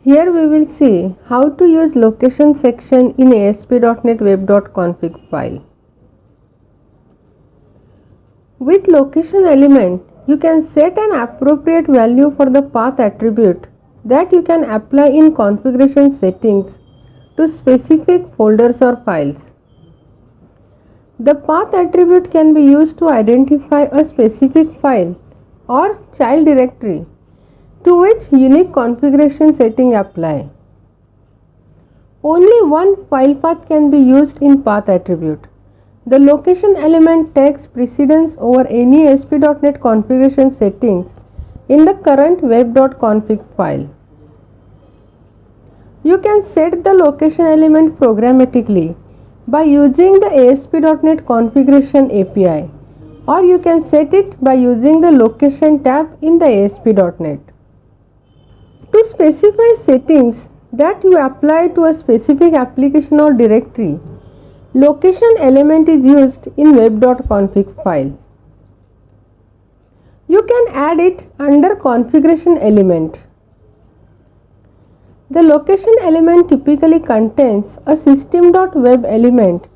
Here we will see how to use location section in ASP.NET Web.config file. With location element, you can set an appropriate value for the path attribute that you can apply in configuration settings to specific folders or files. The path attribute can be used to identify a specific file or child directory to which unique configuration setting apply. Only one file path can be used in path attribute. The location element takes precedence over any ASP.NET configuration settings in the current web.config file. You can set the location element programmatically by using the ASP.NET Configuration API, or you can set it by using the location tab in the ASP.NET. To specify settings that you apply to a specific application or directory, location element is used in web.config file. You can add it under configuration element. The location element typically contains a system.web element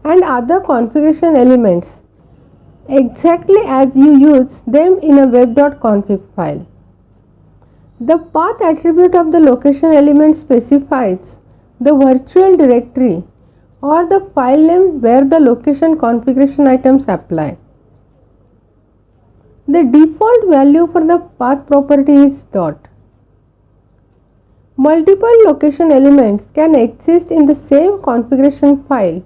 and other configuration elements exactly as you use them in a web.config file. The path attribute of the location element specifies the virtual directory or the file name where the location configuration items apply. The default value for the path property is dot. Multiple location elements can exist in the same configuration file,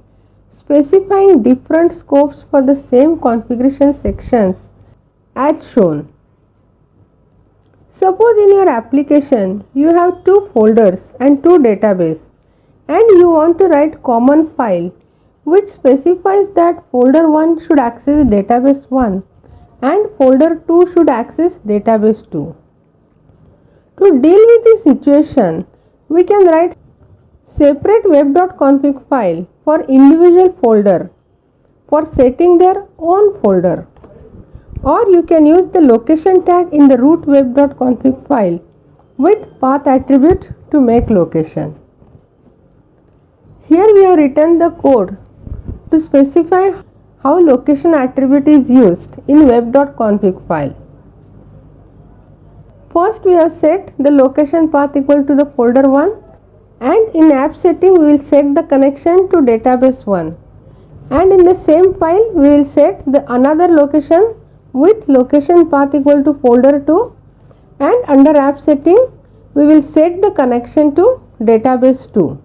specifying different scopes for the same configuration sections as shown. Suppose in your application you have two folders and two databases, and you want to write common file which specifies that folder 1 should access database 1 and folder 2 should access database 2. To deal with this situation, we can write separate web.config file for individual folder for setting their own folder, or you can use the location tag in the root web.config file with path attribute to make location. Here we have written the code to specify how location attribute is used in web.config file. First we have set the location path equal to the folder 1, and in app setting we will set the connection to database 1, and in the same file we will set the another location with location path equal to folder 2, and under app setting we will set the connection to database 2.